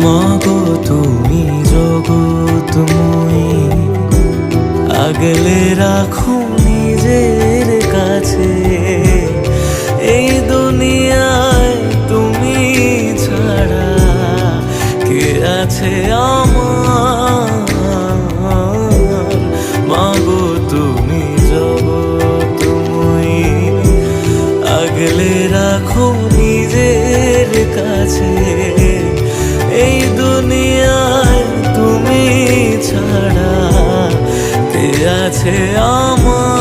মাগো তুমি জগৎময়ী, আগলে রাখো নিজের কাছে। এই দুনিয়ায় তুমি ছাড়া কে আছে আমার? মাগো তুমি জগৎময়ী, আগলে রাখো নিজের কাছে। এই দুনিয়ায় তুমি ছাড়া কে আছে আমার?